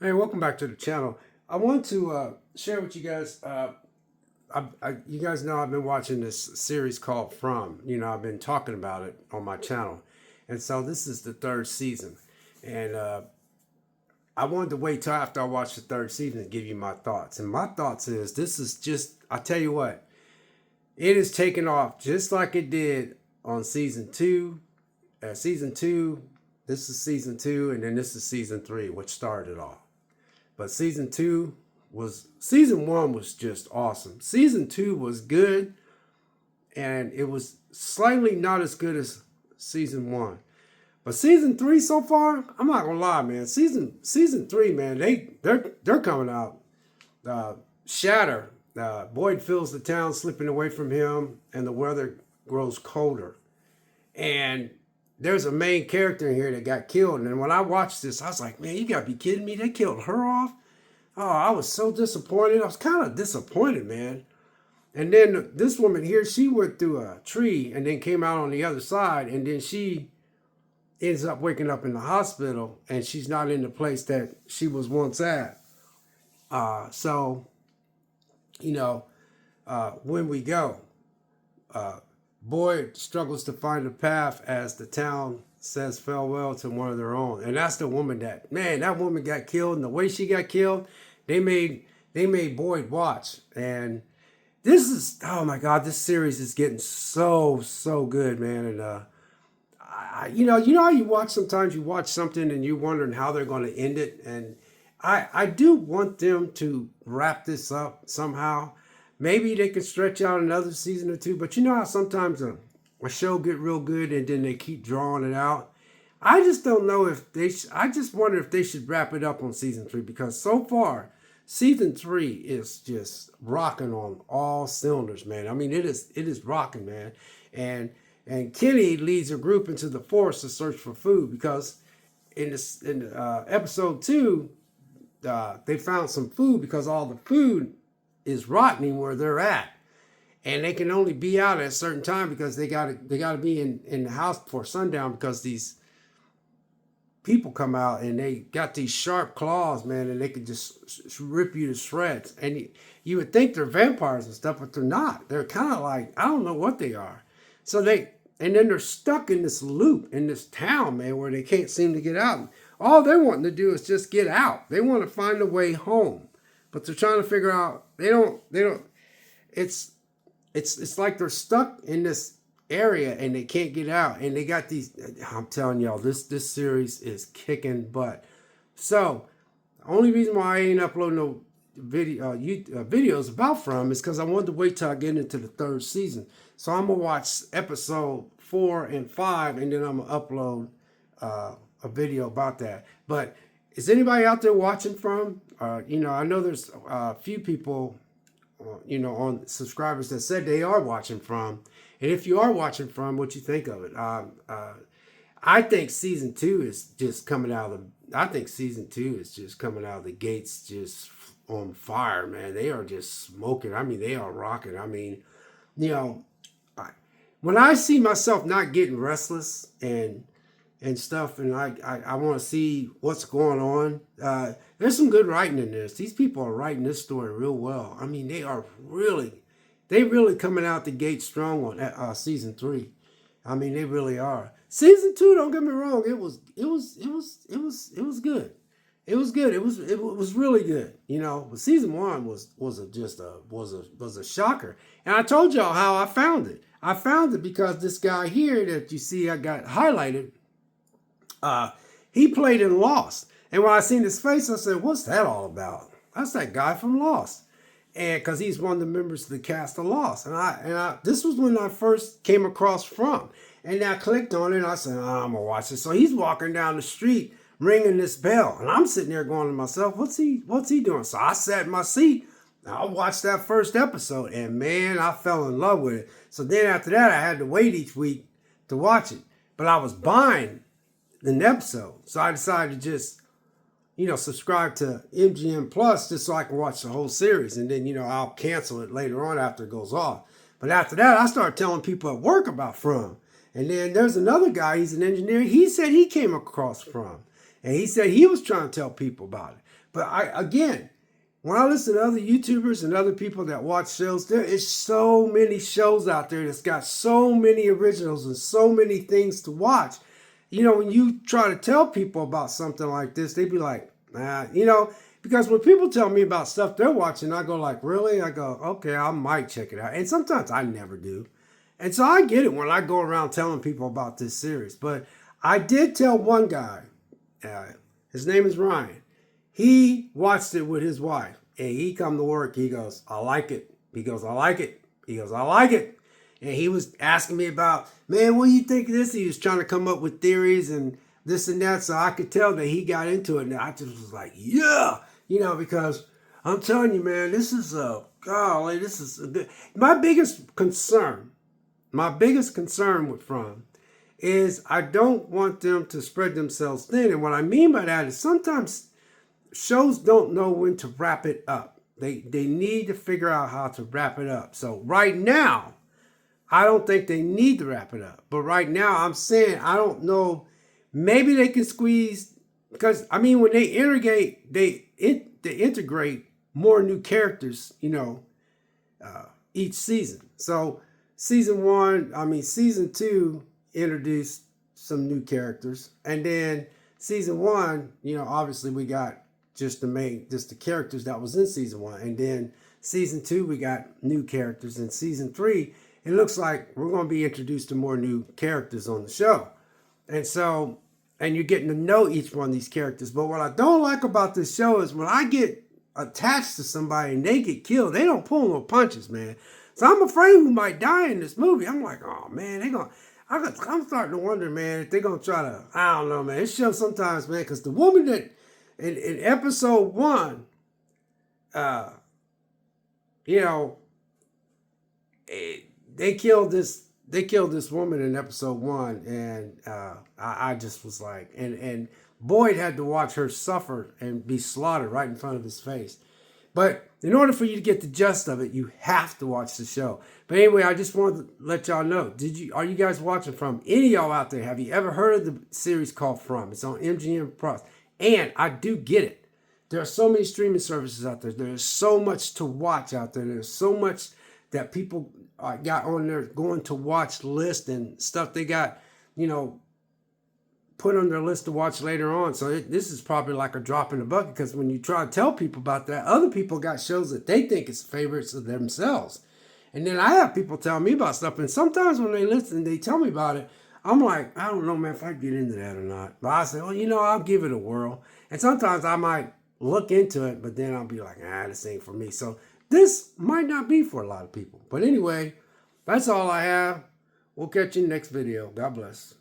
Hey, welcome back to the channel. I want to share with you guys. You guys know I've been watching this series called From. I've been talking about it on my channel, and so this is the third season. And I wanted to wait till after I watched the third season to give you my thoughts. And my thoughts is this is just. I tell you what, it is taking off just like it did on season two. Season two. This is season two, and then this is season three, which started it off. But season one was just awesome. Season two was good, and it was slightly not as good as season one. But season three so far, I'm not gonna lie, man. Season three, man, they're coming out. Shatter. Boyd feels the town slipping away from him, and the weather grows colder. And there's a main character in here that got killed. And when I watched this, I was like, man, you gotta be kidding me. They killed her off. Oh, I was so disappointed. I was kind of disappointed, man. And then this woman here, she went through a tree and then came out on the other side. And then she ends up waking up in the hospital, and she's not in the place that she was once at. So, you know, when we go, Boyd struggles to find a path as the town says farewell to one of their own. And that's the woman that woman got killed, and the way she got killed, they made Boyd watch. And this is, oh my God, this series is getting so good, man. And you know how you watch, sometimes you watch something and you're wondering how they're going to end it. And I do want them to wrap this up somehow. Maybe they could stretch out another season or two, but you know how sometimes a show get real good and then they keep drawing it out. I just don't know if I just wonder if they should wrap it up on season three, because so far season three is just rocking on all cylinders, man. I mean, it is rocking, man. And Kenny leads a group into the forest to search for food, because in episode two, they found some food because all the food is rotting where they're at, and they can only be out at a certain time because they got to be in the house before sundown, because these people come out and they got these sharp claws, man, and they could just rip you to shreds. And you would think they're vampires and stuff, but they're not. They're kind of like, I don't know what they are. And then they're stuck in this loop in this town, man, where they can't seem to get out. All they're wanting to do is just get out. They want to find a way home, but they're trying to figure out. They don't. It's like they're stuck in this area and they can't get out. And they got these. I'm telling y'all, this series is kicking butt. So the only reason why I ain't uploading no videos about From is because I wanted to wait till I get into the third season. So I'm gonna watch episode 4 and 5, and then I'm gonna upload a video about that. But is anybody out there watching From? I know there's a few people, on subscribers that said they are watching From. And if you are watching From, what you think of it? I think season two is just coming out of the. I think season two is just coming out of the gates, just on fire, man. They are just smoking. I mean, they are rocking. I mean, you know, when I see myself not getting restless and stuff, and I want to see what's going on. There's some good writing in this. These people are writing this story real well. I mean, they really coming out the gate strong on season three. I mean, they really are. Season two, don't get me wrong, it was good. It was good. It was really good. But season one was a shocker. And I told y'all how I found it. I found it because this guy here that you see I got highlighted, he played in Lost. And when I seen his face, I said, what's that all about? That's that guy from Lost. And because he's one of the members of the cast of Lost. And this was when I first came across From. And I clicked on it and I said, I'm going to watch it. So he's walking down the street ringing this bell. And I'm sitting there going to myself, what's he doing? So I sat in my seat. I watched that first episode. And man, I fell in love with it. So then after that, I had to wait each week to watch it. But I was buying an episode. So I decided to just, subscribe to MGM Plus just so I can watch the whole series. And then, I'll cancel it later on after it goes off. But after that, I started telling people at work about From. And then there's another guy, he's an engineer. He said he came across From. And he said he was trying to tell people about it. But again, when I listen to other YouTubers and other people that watch shows, there is so many shows out there that's got so many originals and so many things to watch. You know, when you try to tell people about something like this, they be like, nah, you know, because when people tell me about stuff they're watching, I go like, really? I go, okay, I might check it out. And sometimes I never do. And so I get it when I go around telling people about this series. But I did tell one guy, his name is Ryan. He watched it with his wife. And he come to work. He goes, I like it. He goes, I like it. He goes, I like it. And he was asking me about, man, what do you think of this? He was trying to come up with theories and this and that. So I could tell that he got into it. And I just was like, yeah. You know, because I'm telling you, man, this is golly, this is a good. My biggest concern with From is I don't want them to spread themselves thin. And what I mean by that is sometimes shows don't know when to wrap it up. They need to figure out how to wrap it up. So right now, I don't think they need to wrap it up. But right now, I'm saying I don't know. Maybe they can squeeze, because I mean when they integrate, they integrate more new characters, you know, each season. So season 2 introduced some new characters, and then season 1, you know, obviously we got just the characters that was in season 1. And then season 2, we got new characters. And season 3, it looks like we're going to be introduced to more new characters on the show. And so, and you're getting to know each one of these characters. But what I don't like about this show is when I get attached to somebody and they get killed, they don't pull no punches, man. So I'm afraid who might die in this movie. I'm like, oh, man, I'm starting to wonder, man, if they're going to try to, I don't know, man. It shows sometimes, man, because the woman that, in episode 1, you know, they killed this woman in episode 1, and I just was like, and Boyd had to watch her suffer and be slaughtered right in front of his face. But in order for you to get the gist of it, you have to watch the show. But anyway, I just wanted to let y'all know. Are you guys watching From? Any of y'all out there, have you ever heard of the series called From? It's on MGM Plus. And I do get it. There are so many streaming services out there. There's so much to watch out there. There's so much that people got on their going to watch list and stuff they got, you know, put on their list to watch later on. So this is probably like a drop in the bucket, because when you try to tell people about that, other people got shows that they think is favorites of themselves. And then I have people tell me about stuff. And sometimes when they listen, they tell me about it. I'm like, I don't know, man, if I get into that or not. But I say, well, you know, I'll give it a whirl. And sometimes I might look into it, but then I'll be like, this ain't for me. So this might not be for a lot of people. But anyway, that's all I have. We'll catch you in the next video. God bless.